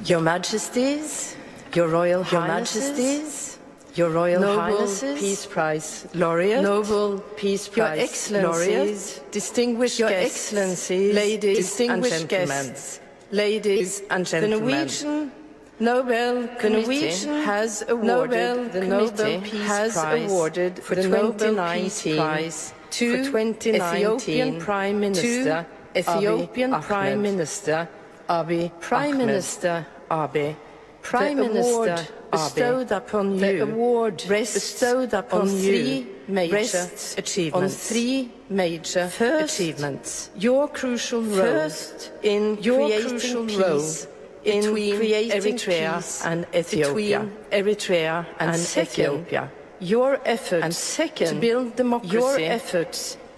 Your Majesties, Your Royal Highnesses, Your Royal Highnesses, Peace Prize laureates, Nobel Peace Prize Your Excellencies, distinguished Your guests, Excellencies, ladies, distinguished guests, ladies and gentlemen. The Norwegian Nobel Committee has awarded the Nobel Peace Prize for 2019 to Ethiopian Prime Minister Abiy Ahmed. Prime Minister bestowed upon you the award bestowed upon three major achievements. Your crucial role in creating peace between Eritrea and Ethiopia. Your efforts to build democracy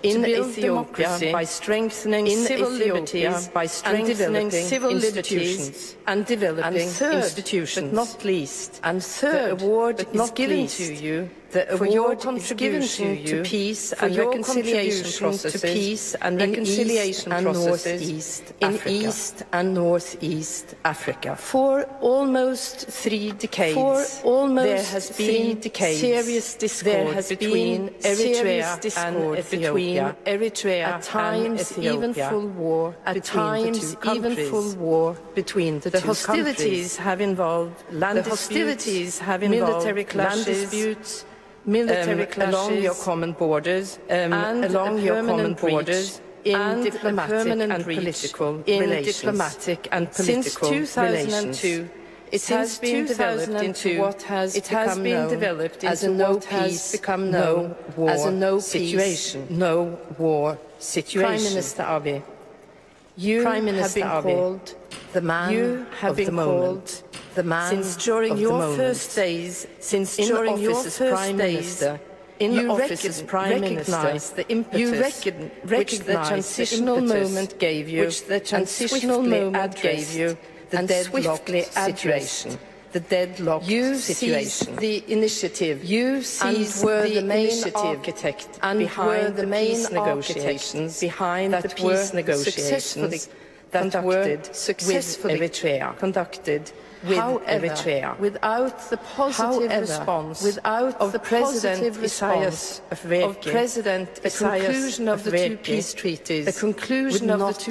in Ethiopia by strengthening civil liberties, by strengthening civil institutions and developing institutions, but not least. And third, the award is given to you for your contribution to peace and reconciliation processes in East and Northeast Africa. For almost 3 decades, there has been serious discord between Eritrea and Ethiopia. At times, even full war between the two countries. The hostilities have involved land disputes, military clashes, along your common borders, and along your common borders in diplomatic and political relations. Since 2002, it has been developed into what has become known as a no peace, no war situation. Prime Minister Abiy, you have been called the man of the moment. Since during your first days in office as Prime Minister, you recognise the impetus which the transitional moment gave you, and swiftly gave you the deadlock situation. You seized the initiative. You seized were the main architect behind the peace negotiations, that were successfully conducted with Eritrea. Without the positive response of the President Isaias Afwerki, the conclusion of the two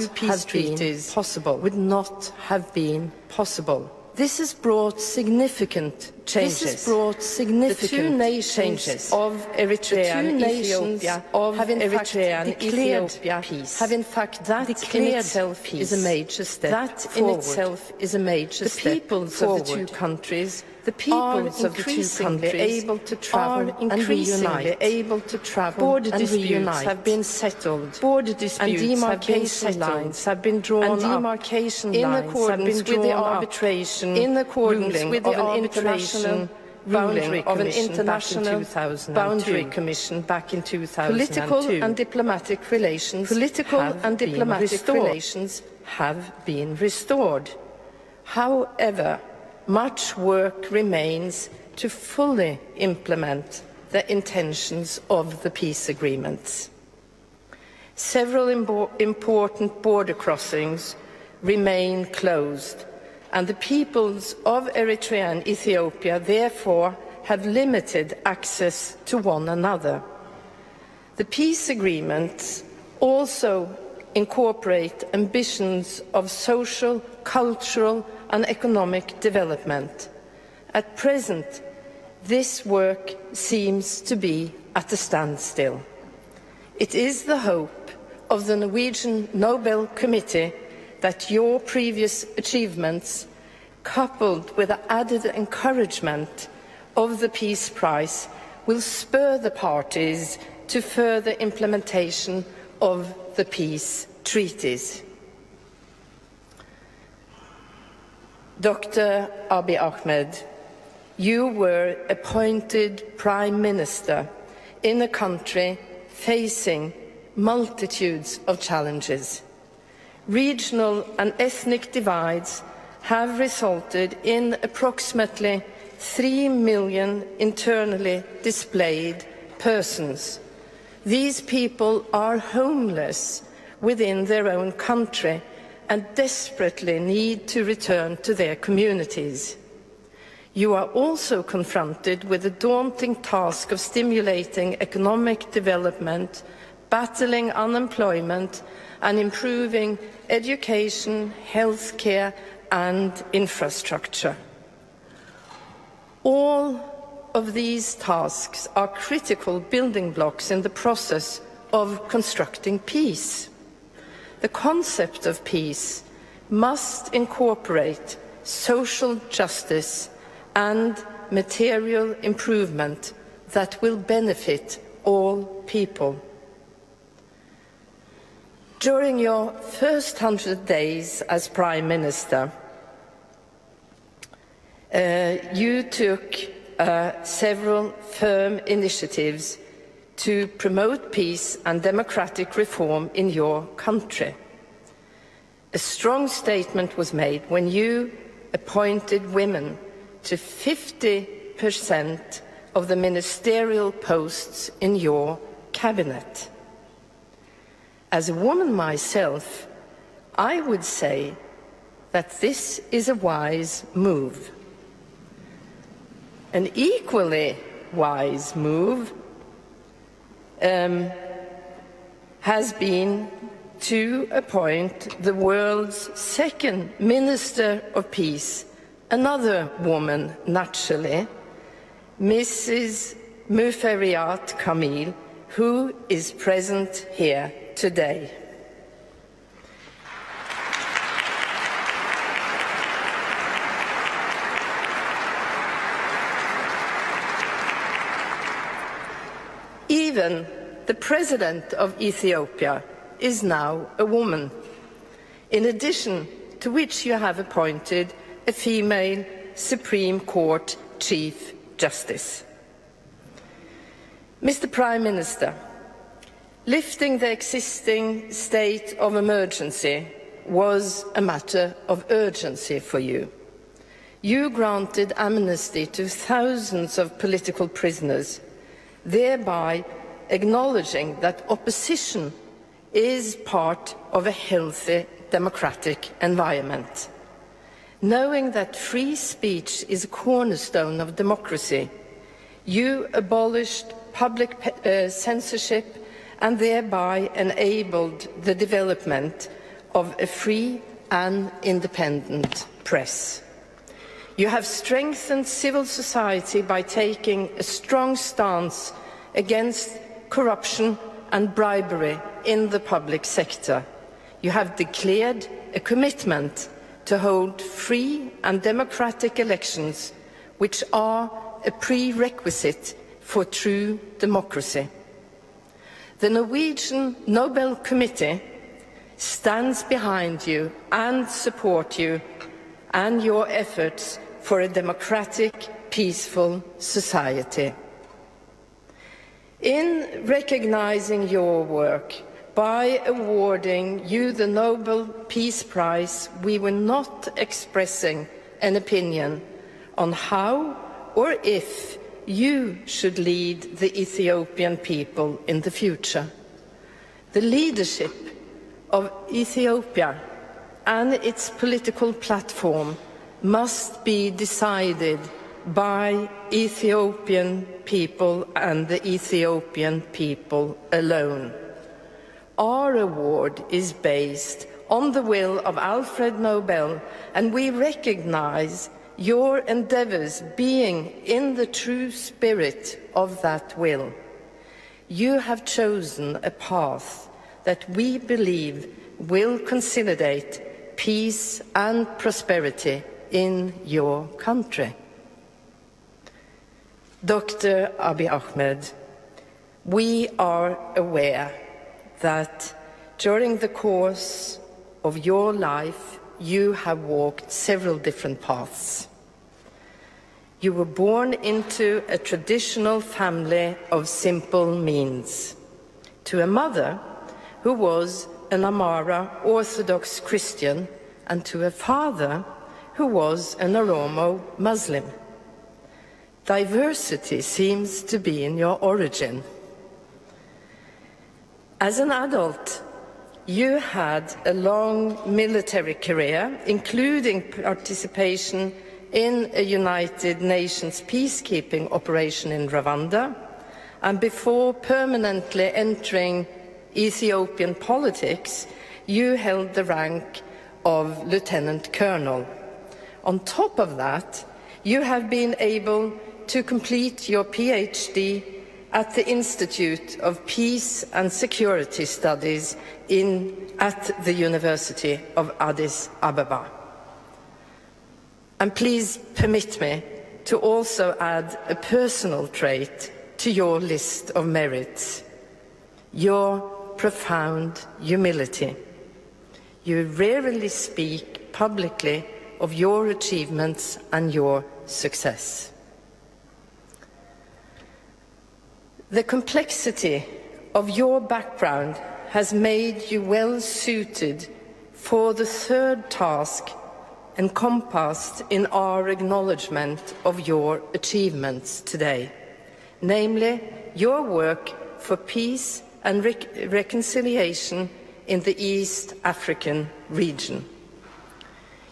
peace treaties would not have been possible. This has brought significant changes. The two nations of Eritrea and Ethiopia have in fact declared peace. Have in fact declared peace is a major step forward. In itself is a major step forward. The peoples of the two countries are increasingly able to travel and reunite. Border disputes have been settled. Border disputes and demarcation lines have been drawn up in accordance with the arbitration, in accordance with the arbitration ruling of an international boundary commission back in 2002. Political and diplomatic relations have been restored. However, much work remains to fully implement the intentions of the peace agreements. Several important border crossings remain closed, and the peoples of Eritrea and Ethiopia therefore have limited access to one another. The peace agreements also incorporate ambitions of social, cultural and economic development. At present, this work seems to be at a standstill. It is the hope of the Norwegian Nobel Committee that your previous achievements, coupled with the added encouragement of the Peace Prize, will spur the parties to further implementation of the peace treaties. Dr. Abiy Ahmed, you were appointed Prime Minister in a country facing multitudes of challenges. Regional and ethnic divides have resulted in approximately 3 million internally displaced persons. These people are homeless within their own country and desperately need to return to their communities. You are also confronted with the daunting task of stimulating economic development, battling unemployment, and improving education, healthcare, and infrastructure. All of these tasks are critical building blocks in the process of constructing peace. The concept of peace must incorporate social justice and material improvement that will benefit all people. During your first 100 days as Prime Minister, you took several firm initiatives to promote peace and democratic reform in your country. A strong statement was made when you appointed women to 50% of the ministerial posts in your cabinet. As a woman myself, I would say that this is a wise move. An equally wise move has been to appoint the world's second Minister of Peace, another woman, naturally, Mrs. Muferiat Kamil, who is present here today. Even the President of Ethiopia is now a woman, in addition to which you have appointed a female Supreme Court Chief Justice. Mr. Prime Minister, lifting the existing state of emergency was a matter of urgency for you. You granted amnesty to thousands of political prisoners, thereby acknowledging that opposition is part of a healthy democratic environment. Knowing that free speech is a cornerstone of democracy, you abolished public censorship and thereby enabled the development of a free and independent press. You have strengthened civil society by taking a strong stance against corruption and bribery in the public sector. You have declared a commitment to hold free and democratic elections, which are a prerequisite for true democracy. The Norwegian Nobel Committee stands behind you and supports you and your efforts for a democratic, peaceful society. In recognizing your work by awarding you the Nobel Peace Prize, we were not expressing an opinion on how or if you should lead the Ethiopian people in the future. The leadership of Ethiopia and its political platform must be decided by Ethiopian people and the Ethiopian people alone. Our award is based on the will of Alfred Nobel, and we recognize your endeavors being in the true spirit of that will. You have chosen a path that we believe will consolidate peace and prosperity in your country. Dr. Abiy Ahmed, we are aware that during the course of your life, you have walked several different paths. You were born into a traditional family of simple means, to a mother who was an Amhara Orthodox Christian, and to a father who was an Oromo Muslim. Diversity seems to be in your origin. As an adult, you had a long military career, including participation in a United Nations peacekeeping operation in Rwanda, and before permanently entering Ethiopian politics, you held the rank of Lieutenant Colonel. On top of that, you have been able to complete your PhD at the Institute of Peace and Security Studies at the University of Addis Ababa. And please permit me to also add a personal trait to your list of merits: your profound humility. You rarely speak publicly of your achievements and your success. The complexity of your background has made you well suited for the third task encompassed in our acknowledgement of your achievements today, namely your work for peace and reconciliation in the East African region.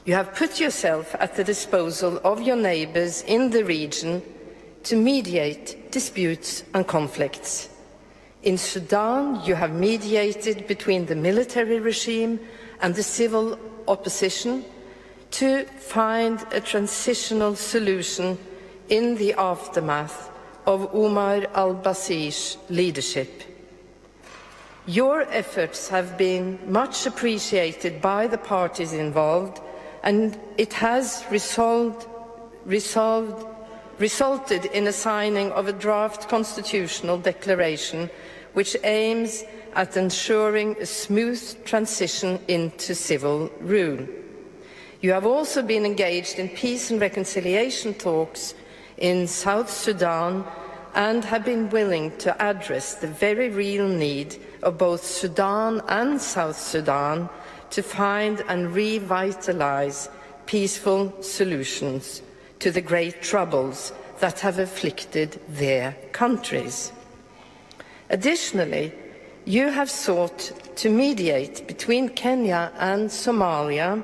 You have put yourself at the disposal of your neighbours in the region to mediate disputes and conflicts. In Sudan, you have mediated between the military regime and the civil opposition to find a transitional solution in the aftermath of Omar al-Bashir's leadership. Your efforts have been much appreciated by the parties involved, and it has resulted in a signing of a draft constitutional declaration which aims at ensuring a smooth transition into civil rule. You have also been engaged in peace and reconciliation talks in South Sudan and have been willing to address the very real need of both Sudan and South Sudan to find and revitalise peaceful solutions to the great troubles that have afflicted their countries. Additionally, you have sought to mediate between Kenya and Somalia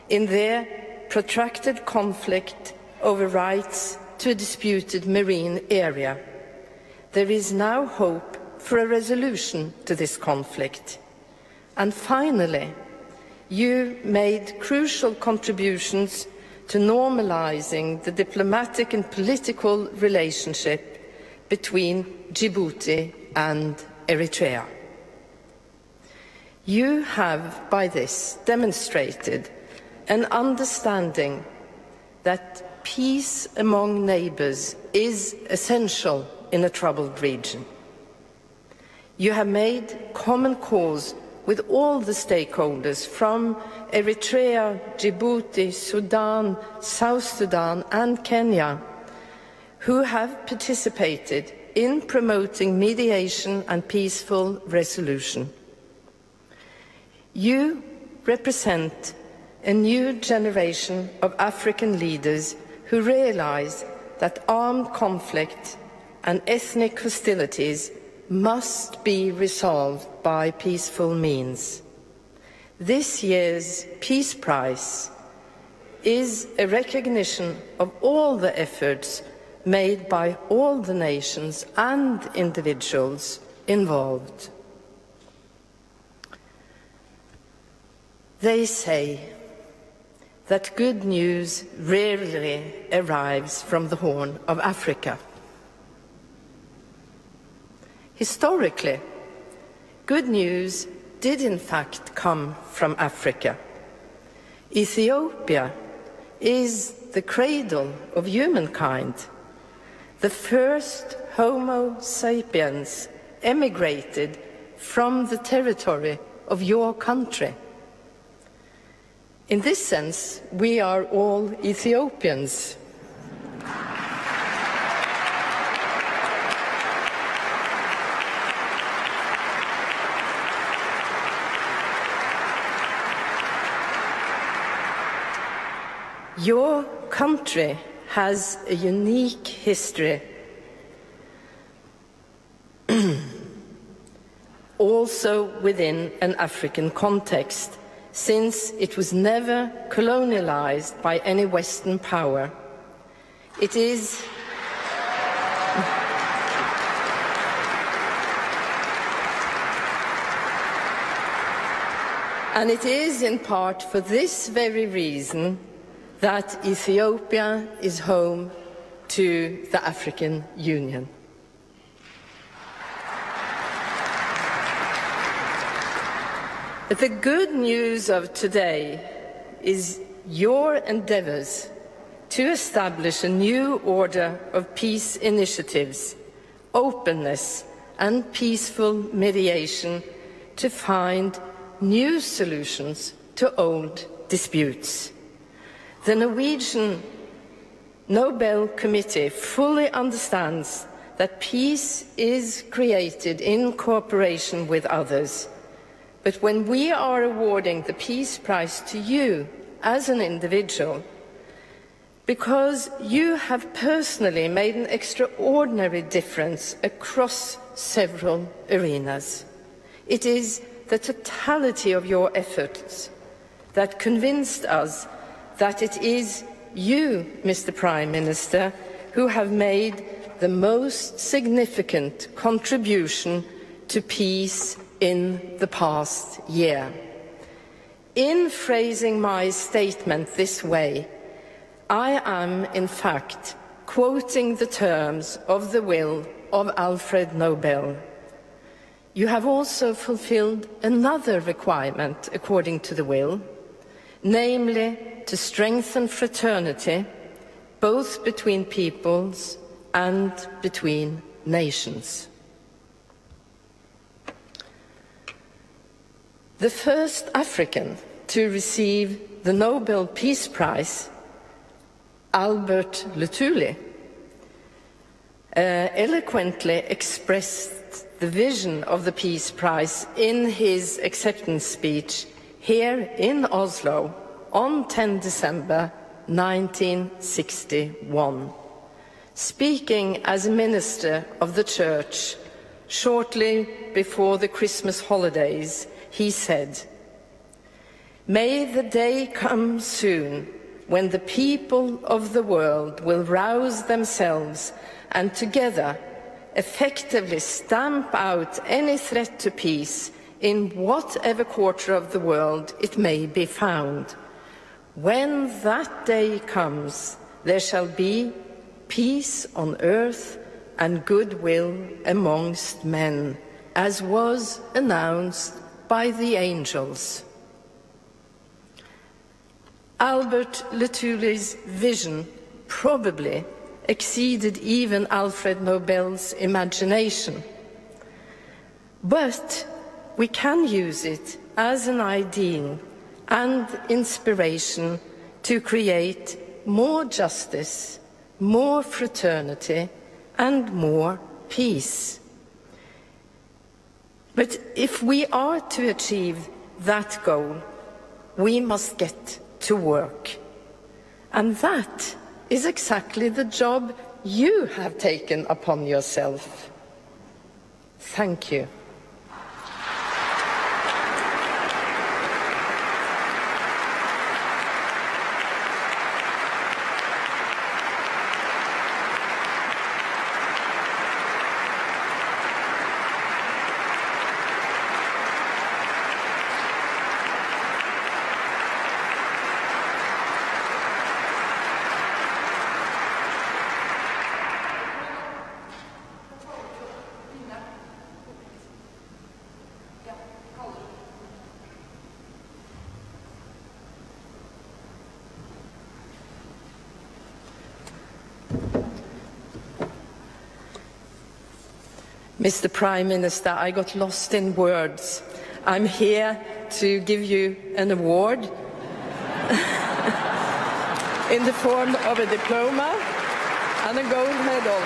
in their protracted conflict over rights to a disputed marine area. There is now hope for a resolution to this conflict. And finally, you made crucial contributions to normalising the diplomatic and political relationship between Djibouti and Eritrea. You have, by this, demonstrated an understanding that peace among neighbours is essential in a troubled region. You have made common cause with all the stakeholders from Eritrea, Djibouti, Sudan, South Sudan and Kenya, who have participated in promoting mediation and peaceful resolution. You represent a new generation of African leaders who realise that armed conflict and ethnic hostilities must be resolved by peaceful means. This year's Peace Prize is a recognition of all the efforts made by all the nations and individuals involved. They say that good news rarely arrives from the Horn of Africa. Historically, good news did in fact come from Africa. Ethiopia is the cradle of humankind. The first Homo sapiens emigrated from the territory of your country. In this sense, we are all Ethiopians. Your country has a unique history. also within an African context, since it was never colonialized by any Western power. It is and it is in part for this very reason that Ethiopia is home to the African Union. But the good news of today is your endeavors to establish a new order of peace initiatives, openness, and peaceful mediation to find new solutions to old disputes. The Norwegian Nobel Committee fully understands that peace is created in cooperation with others. But when we are awarding the Peace Prize to you as an individual, because you have personally made an extraordinary difference across several arenas, it is the totality of your efforts that convinced us that it is you, Mr. Prime Minister, who have made the most significant contribution to peace in the past year. In phrasing my statement this way, I am, in fact, quoting the terms of the will of Alfred Nobel. You have also fulfilled another requirement according to the will, namely to strengthen fraternity, both between peoples and between nations. The first African to receive the Nobel Peace Prize, Albert Luthuli, eloquently expressed the vision of the Peace Prize in his acceptance speech here in Oslo on 10 December 1961. Speaking as a minister of the Church shortly before the Christmas holidays, he said, "May the day come soon when the people of the world will rouse themselves and together effectively stamp out any threat to peace in whatever quarter of the world it may be found. When that day comes, there shall be peace on earth and goodwill amongst men, as was announced by the angels." Albert Luthuli's vision probably exceeded even Alfred Nobel's imagination. But we can use it as an ideal and inspiration to create more justice, more fraternity, and more peace. But if we are to achieve that goal, we must get to work. And that is exactly the job you have taken upon yourself. Thank you. Mr. Prime Minister, I got lost in words. I'm here to give you an award in the form of a diploma and a gold medal.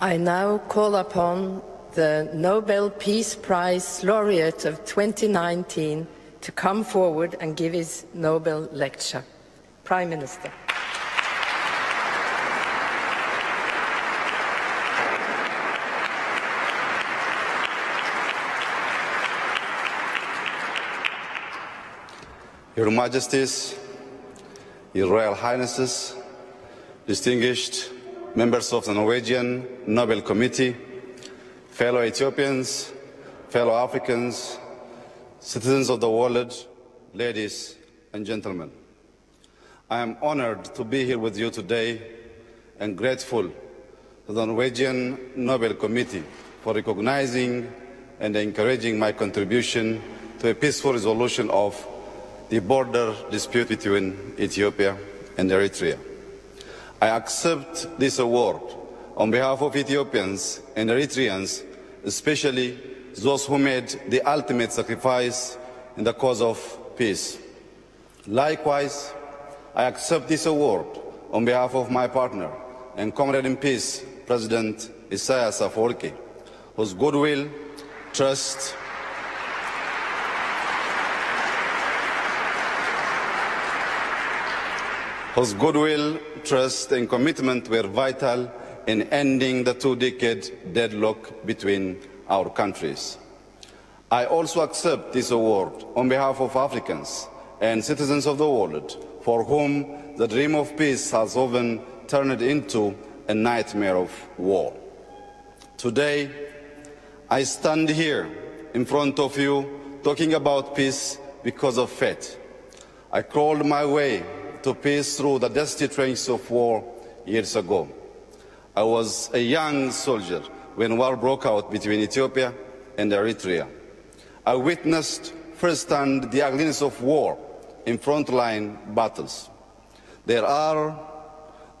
I now call upon the Nobel Peace Prize laureate of 2019 to come forward and give his Nobel lecture. Prime Minister. Your Majesties, Your Royal Highnesses, distinguished members of the Norwegian Nobel Committee, fellow Ethiopians, fellow Africans, citizens of the world, ladies and gentlemen. I am honored to be here with you today and grateful to the Norwegian Nobel Committee for recognizing and encouraging my contribution to a peaceful resolution of the border dispute between Ethiopia and Eritrea. I accept this award on behalf of Ethiopians and Eritreans, especially those who made the ultimate sacrifice in the cause of peace. Likewise, I accept this award on behalf of my partner and comrade in peace, President Isaias Afwerki, whose goodwill, trust, and commitment were vital in ending the two-decade deadlock between our countries. I also accept this award on behalf of Africans and citizens of the world for whom the dream of peace has often turned into a nightmare of war. Today, I stand here in front of you talking about peace because of faith. I crawled my way to peace through the dusty trenches of war years ago. I was a young soldier when war broke out between Ethiopia and Eritrea. I witnessed firsthand the ugliness of war in frontline battles. There are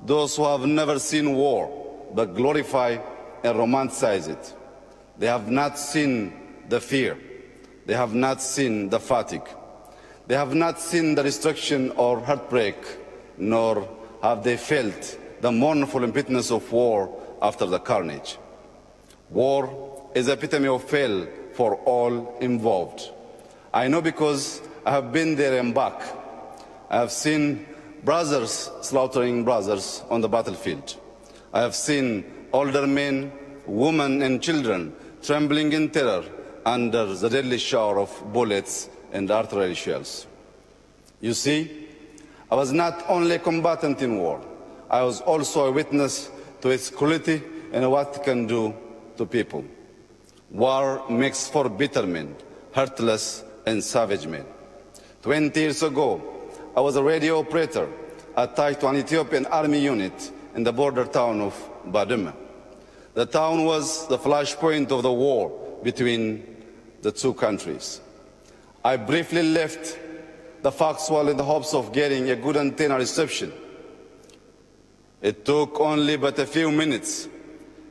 those who have never seen war but glorify and romanticize it. They have not seen the fear. They have not seen the fatigue. They have not seen the destruction or heartbreak, nor have they felt the mournful impotence of war after the carnage. War is the epitome of hell for all involved. I know because I have been there and back. I have seen brothers slaughtering brothers on the battlefield. I have seen older men, women and children trembling in terror under the deadly shower of bullets and artillery shells. You see, I was not only a combatant in war, I was also a witness to its cruelty and what it can do to people. War makes for bitter men, heartless and savage men. 20 years ago, I was a radio operator attached to an Ethiopian army unit in the border town of Baduma. The town was the flashpoint of the war between the two countries. I briefly left the Foxwall in the hopes of getting a good antenna reception. It took only but a few minutes,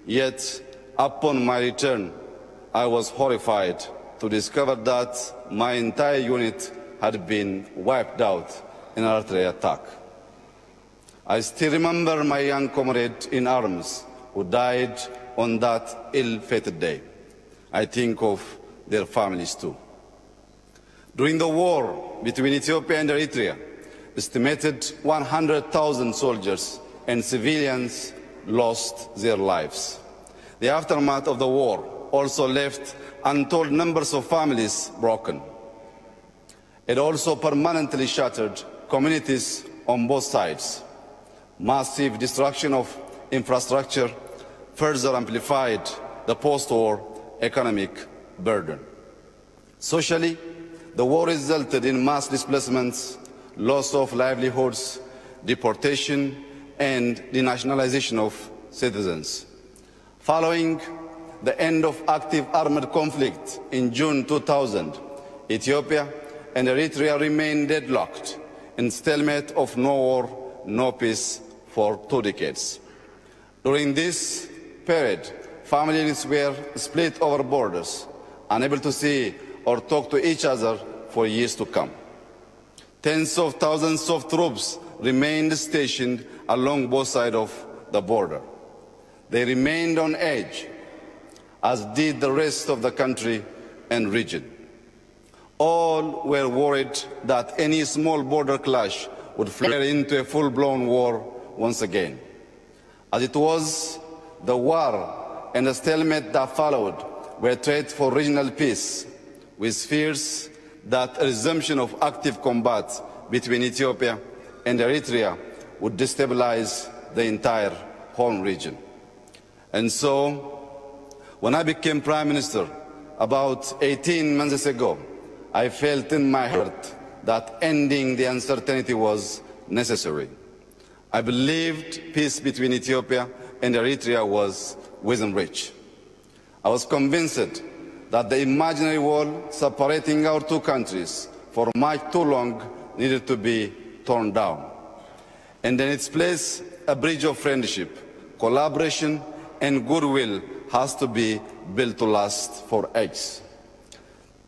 yet upon my return, I was horrified to discover that my entire unit had been wiped out in an artillery attack. I still remember my young comrade in arms who died on that ill-fated day. I think of their families too. During the war between Ethiopia and Eritrea, estimated 100,000 soldiers and civilians lost their lives. The aftermath of the war also left untold numbers of families broken. It also permanently shattered communities on both sides. Massive destruction of infrastructure further amplified the post-war economic burden. Socially, the war resulted in mass displacements, loss of livelihoods, deportation, and denationalization of citizens. Following the end of active armed conflict in June 2000, Ethiopia and Eritrea remained deadlocked in stalemate of no war, no peace for 2 decades. During this period, families were split over borders, unable to see or talk to each other for years to come. Tens of thousands of troops remained stationed along both sides of the border. They remained on edge, as did the rest of the country and region. All were worried that any small border clash would flare into a full-blown war once again. As it was, the war and the stalemate that followed were threats for regional peace, with fears that a resumption of active combat between Ethiopia and Eritrea would destabilize the entire Horn region. And so, when I became Prime Minister about 18 months ago, I felt in my heart that ending the uncertainty was necessary. I believed peace between Ethiopia and Eritrea was within reach. I was convinced that the imaginary wall separating our two countries for much too long needed to be torn down. And in its place, a bridge of friendship, collaboration, and goodwill has to be built to last for ages.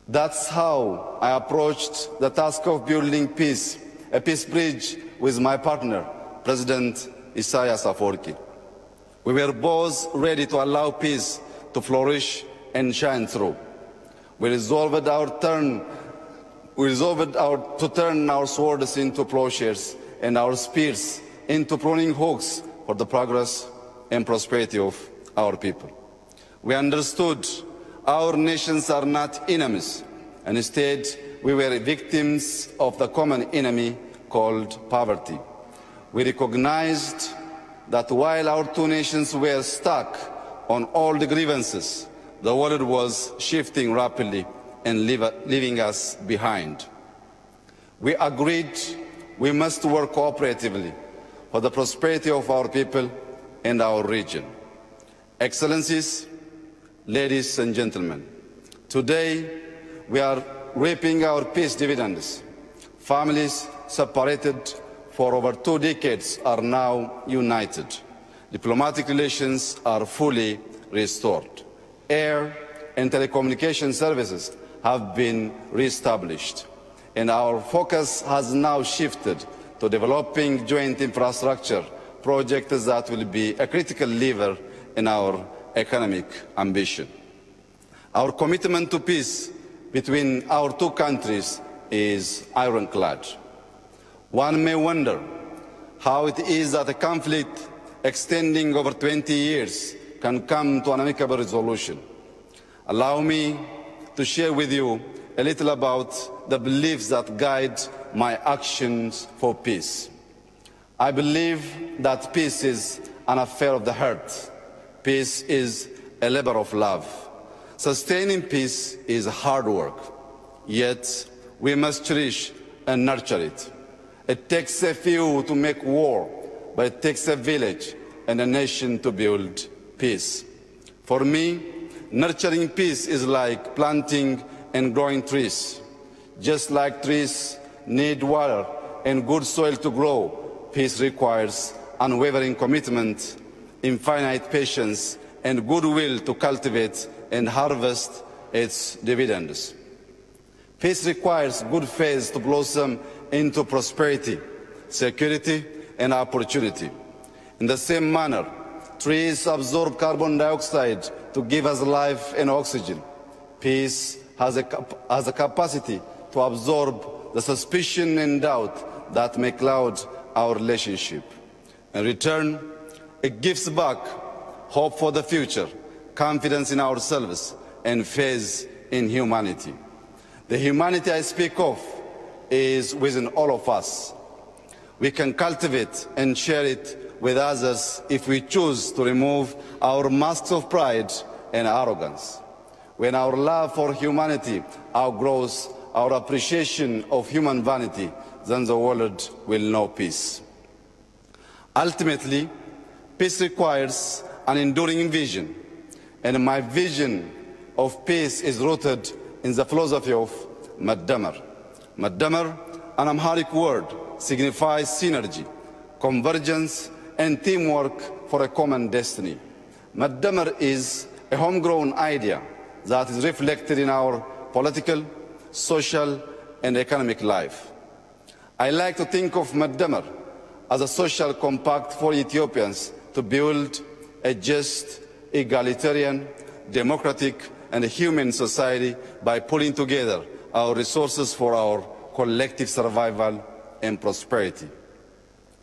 That's how I approached the task of building peace, a peace bridge with my partner, President Isaias Afwerki. We were both ready to allow peace to flourish and shine through. We resolved to turn our swords into plowshares and our spears into pruning hooks for the progress and prosperity of our people. We understood our nations are not enemies, and instead we were victims of the common enemy called poverty. We recognized that while our two nations were stuck on all the grievances, the world was shifting rapidly and leaving us behind. We agreed we must work cooperatively for the prosperity of our people and our region. Excellencies, ladies and gentlemen, today we are reaping our peace dividends. Families separated for over 2 decades are now united. Diplomatic relations are fully restored. Air and telecommunication services have been reestablished, and our focus has now shifted to developing joint infrastructure projects that will be a critical lever in our economic ambition. Our commitment to peace between our two countries is ironclad. One may wonder how it is that a conflict extending over 20 years can come to an amicable resolution. Allow me to share with you a little about the beliefs that guide my actions for peace. I believe that peace is an affair of the heart. Peace is a labor of love. Sustaining peace is hard work, yet we must cherish and nurture it. It takes a few to make war, but it takes a village and a nation to build peace. For me, nurturing peace is like planting and growing trees. Just like trees need water and good soil to grow, peace requires unwavering commitment, infinite patience, and goodwill to cultivate and harvest its dividends. Peace requires good faith to blossom into prosperity, security, and opportunity. In the same manner, trees absorb carbon dioxide to give us life and oxygen. Peace has a capacity to absorb the suspicion and doubt that may cloud our relationship. In return, it gives back hope for the future, confidence in ourselves, and faith in humanity. The humanity I speak of is within all of us. We can cultivate and share it with others if we choose to remove our masks of pride and arrogance. When our love for humanity outgrows our appreciation of human vanity, then the world will know peace. Ultimately, peace requires an enduring vision, and my vision of peace is rooted in the philosophy of Maddamar. Maddamar, an Amharic word, signifies synergy, convergence, and teamwork for a common destiny. Maddamar is a homegrown idea that is reflected in our political, social, and economic life. I like to think of Maddamar as a social compact for Ethiopians to build a just, egalitarian, democratic, and human society by pulling together our resources for our collective survival and prosperity.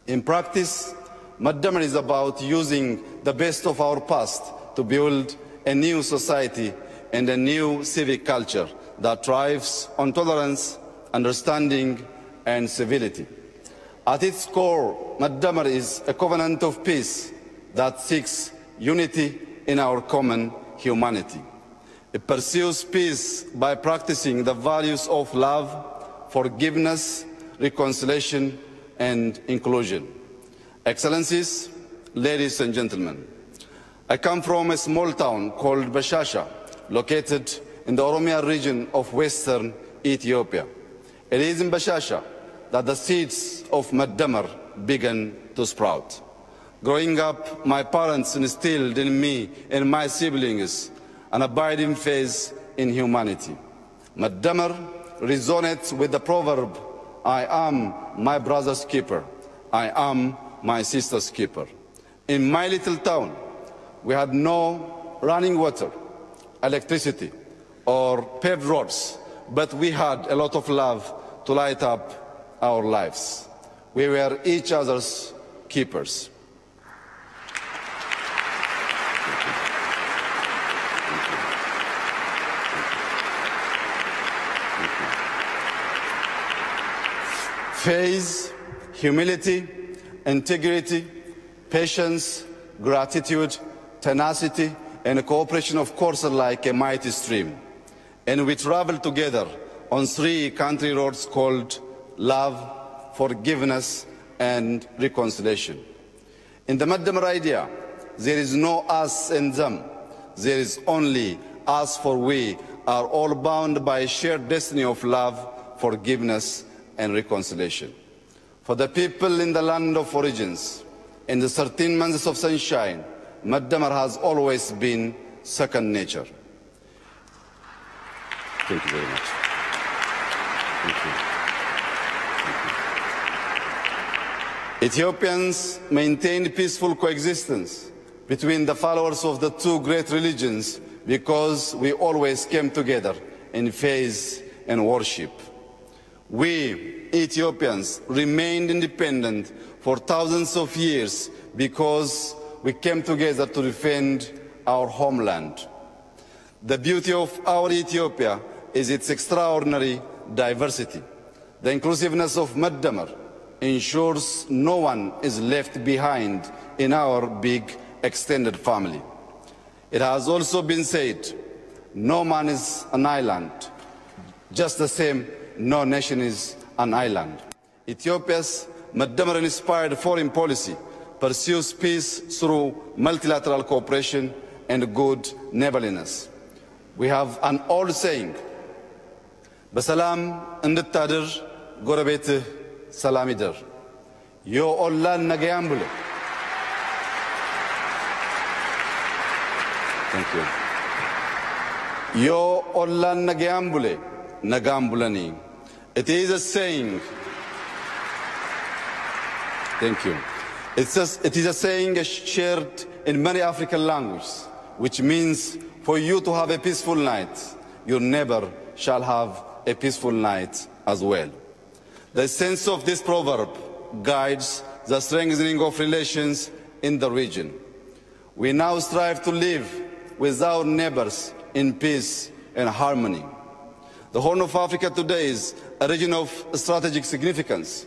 In practice, Maddamar is about using the best of our past to build a new society and a new civic culture that thrives on tolerance, understanding, and civility. At its core, Maddamar is a covenant of peace that seeks unity in our common humanity. It pursues peace by practicing the values of love, forgiveness, reconciliation, and inclusion. Excellencies, ladies and gentlemen, I come from a small town called Bashasha, located in the Oromia region of western Ethiopia. It is in Bashasha that the seeds of Maddamar began to sprout. Growing up, my parents instilled in me and my siblings an abiding faith in humanity. Maddamar resonates with the proverb, I am my brother's keeper, I am my sister's keeper. In my little town, we had no running water, electricity, or paved roads, but we had a lot of love to light up our lives. We were each other's keepers. Faith, humility, integrity, patience, gratitude, tenacity, and cooperation, of course, are like a mighty stream. And we travel together on 3 country roads called love, forgiveness, and reconciliation. In the Maddamar idea, there is no us and them. There is only us, for we are all bound by a shared destiny of love, forgiveness, and reconciliation. For the people in the land of origins, in the 13 months of sunshine, Maddamar has always been second nature. Thank you very much. Thank you. Ethiopians maintained peaceful coexistence between the followers of the 2 great religions because we always came together in faith and worship. We, Ethiopians, remained independent for thousands of years because we came together to defend our homeland. The beauty of our Ethiopia is its extraordinary diversity. The inclusiveness of Maddamar ensures no one is left behind in our big extended family. It has also been said, no man is an island, just the same, no nation is an island. Ethiopia's Maddamar-inspired foreign policy pursues peace through multilateral cooperation and good neighborliness. We have an old saying, በሰላም እንድታድር ጎረቤትህ ሰላም ይደር ዮ ኦላን ነገያም ብሎ Thank you. Yo ኦላን ነገያም ብሎ ነጋም ብለኒ It is a saying. Thank you. It is a saying shared in many African languages, which means for you to have a peaceful night, your neighbor shall have a peaceful night as well. The sense of this proverb guides the strengthening of relations in the region. We now strive to live with our neighbors in peace and harmony. The Horn of Africa today is a region of strategic significance.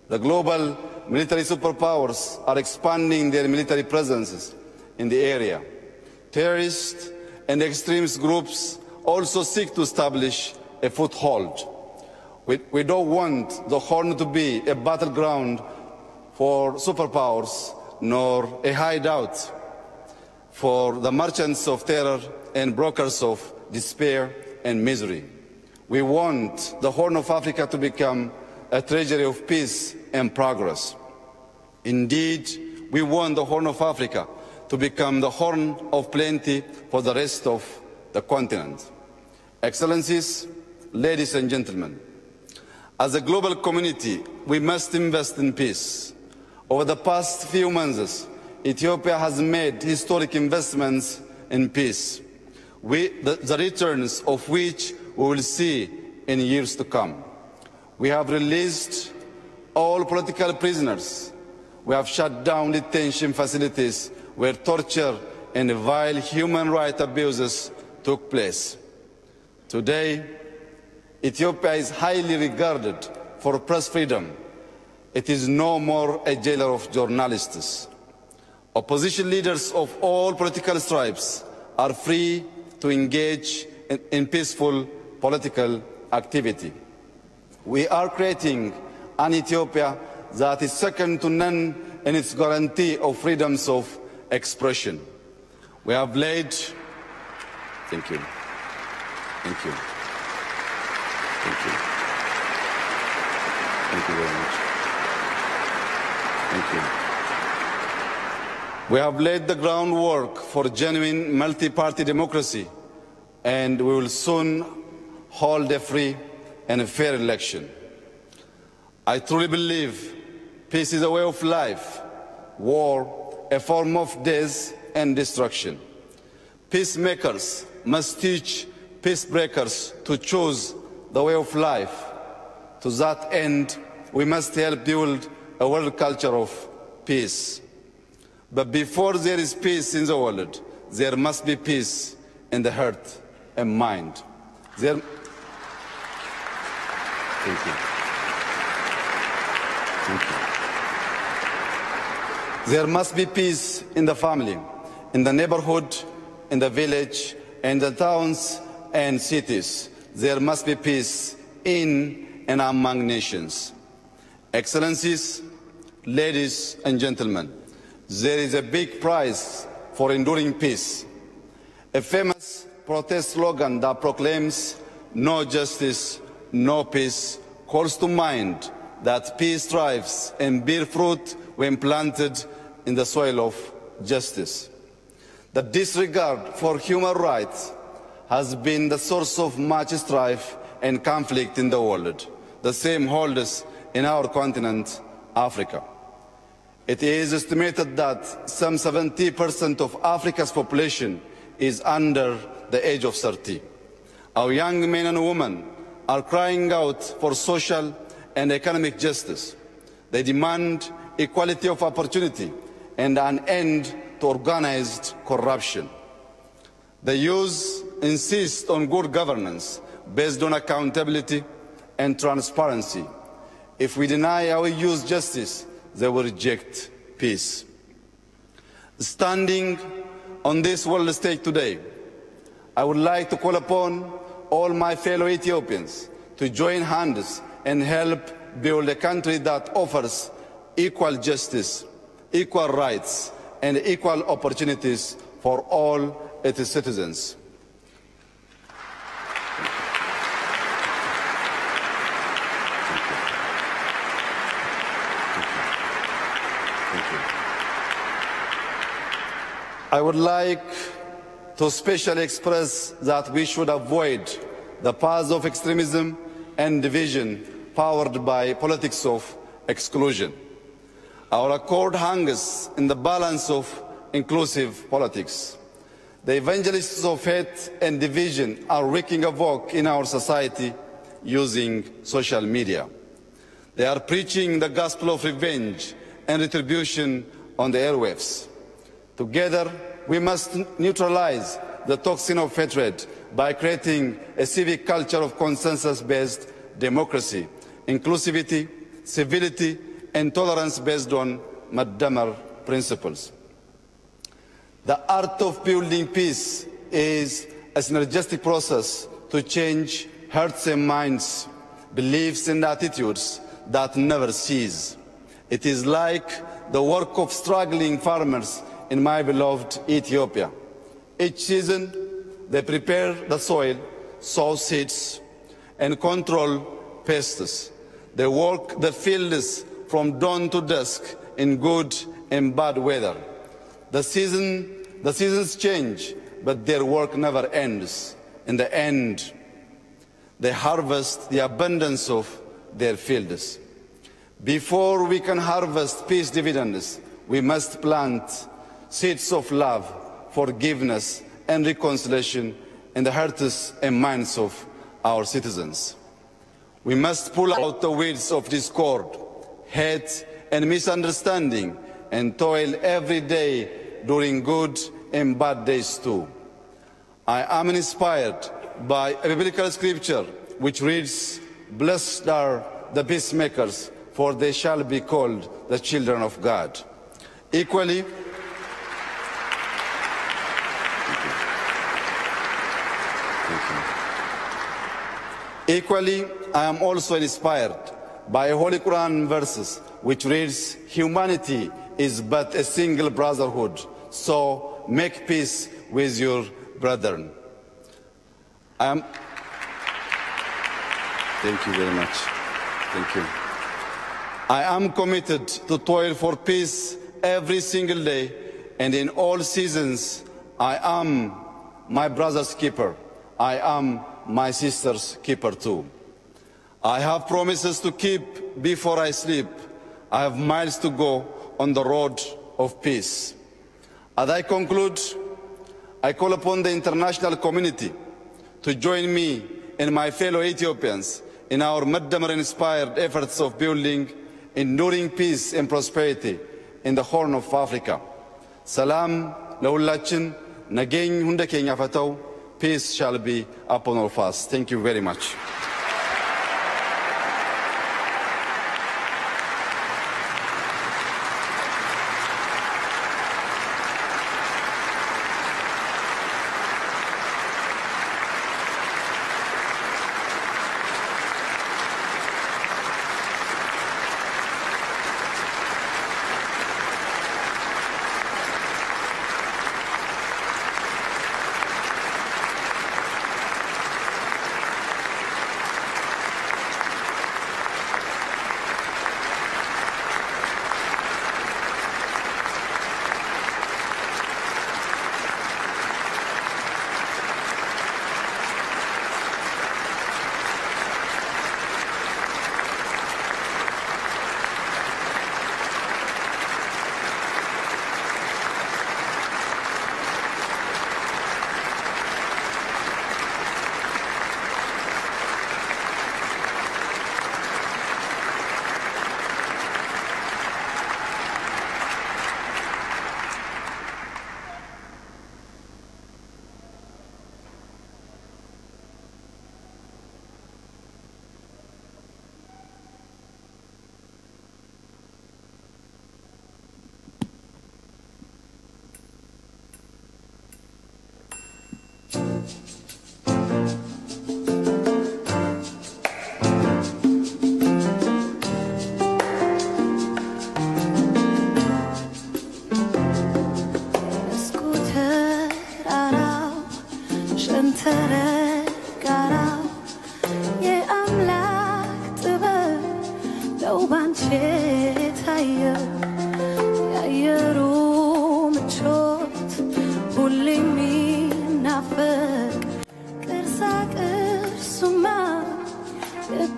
The global military superpowers are expanding their military presences in the area. Terrorist and extremist groups also seek to establish a foothold. We don't want the Horn to be a battleground for superpowers nor a hideout for the merchants of terror and brokers of despair and misery. We want the Horn of Africa to become a treasury of peace and progress. Indeed, we want the Horn of Africa to become the horn of plenty for the rest of the continent. Excellencies, ladies and gentlemen, as a global community, we must invest in peace. Over the past few months, Ethiopia has made historic investments in peace, the returns of which we will see in years to come. We have released all political prisoners. We have shut down detention facilities where torture and vile human rights abuses took place. Today, Ethiopia is highly regarded for press freedom. It is no more a jailer of journalists. Opposition leaders of all political stripes are free to engage in peaceful political activity. We are creating an Ethiopia that is second to none in its guarantee of freedoms of expression. We have laid... Thank you. Thank you. Thank you. Thank you very much. Thank you. We have laid the groundwork for genuine multi-party democracy, and we will soon hold a free and a fair election. I truly believe peace is a way of life, war a form of death and destruction. Peacemakers must teach peacebreakers to choose the way of life. To that end, we must help build a world culture of peace. But before there is peace in the world, there must be peace in the heart and mind. Thank you. Thank you. There must be peace in the family, in the neighborhood, in the village, in the towns and cities. There must be peace in and among nations. Excellencies, ladies and gentlemen, there is a big prize for enduring peace. A famous protest slogan that proclaims no justice, no peace, calls to mind that peace thrives and bears fruit when planted in the soil of justice. The disregard for human rights has been the source of much strife and conflict in the world. The same holds in our continent, Africa. It is estimated that some 70% of Africa's population is under the age of 30. Our young men and women are crying out for social and economic justice. They demand equality of opportunity and an end to organized corruption. The youth insist on good governance, based on accountability and transparency. If we deny our youth justice, they will reject peace. Standing on this world stage today, I would like to call upon all my fellow Ethiopians to join hands and help build a country that offers equal justice, equal rights, and equal opportunities for all its citizens. I would like to especially express that we should avoid the paths of extremism and division powered by politics of exclusion. Our accord hangs in the balance of inclusive politics. The evangelists of hate and division are wreaking havoc in our society using social media. They are preaching the gospel of revenge and retribution on the airwaves. Together, we must neutralize the toxin of hatred by creating a civic culture of consensus-based democracy, inclusivity, civility, and tolerance based on Maddamar principles. The art of building peace is a synergistic process to change hearts and minds, beliefs and attitudes that never cease. It is like the work of struggling farmers in my beloved Ethiopia. Each season, they prepare the soil, sow seeds, and control pests. They work the fields from dawn to dusk in good and bad weather. The seasons change, but their work never ends. In the end, they harvest the abundance of their fields. Before we can harvest peace dividends, we must plant seeds of love, forgiveness, and reconciliation in the hearts and minds of our citizens. We must pull out the weeds of discord, hate, and misunderstanding, and toil every day during good and bad days too. I am inspired by a biblical scripture which reads, "Blessed are the peacemakers, for they shall be called the children of God." Equally, I am also inspired by Holy Quran verses which reads, "Humanity is but a single brotherhood, so make peace with your brethren." Thank you very much. Thank you. I am committed to toil for peace every single day, and in all seasons, I am my brother's keeper. I am my sister's keeper too. I have promises to keep before I sleep. I have miles to go on the road of peace. As I conclude, I call upon the international community to join me and my fellow Ethiopians in our Maddamar-inspired efforts of building enduring peace and prosperity in the Horn of Africa. Salam ለሁላችን ነገኝ ሁንደ ኬኛ ፈተው. Peace shall be upon all of us. Thank you very much.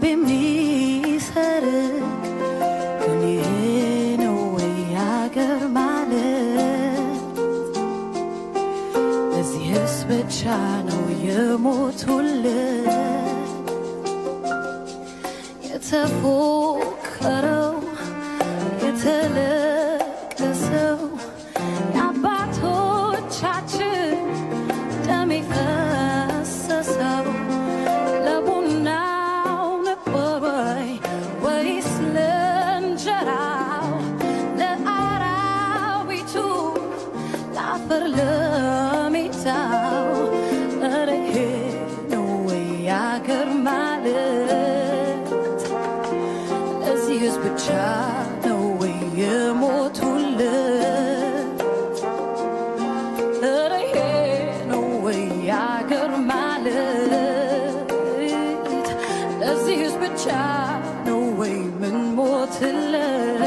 የሚሰርቅ ግን ይህ ነው ወይ አገር ማለት? ለዚህስ ብቻ ነው የሞቱለት? የተፎከረው የተለቀሰው የአባቶቻችን ደም የፈሰሰው ለቡናው ነበር ወይስ ለእንጀራው? ለአራዊቱ ለአፈር ለሜዳው? ኧረ ይሄ ነው ወይ አገር ማለት? ለዚህስ ብቻ ነው ወይ የሞቱለት? ኧረ ይሄ ነው ወይ አገር ማለት? ለዚህስ ብቻ ነው ወይ ምን ሞትለት?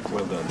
Well done.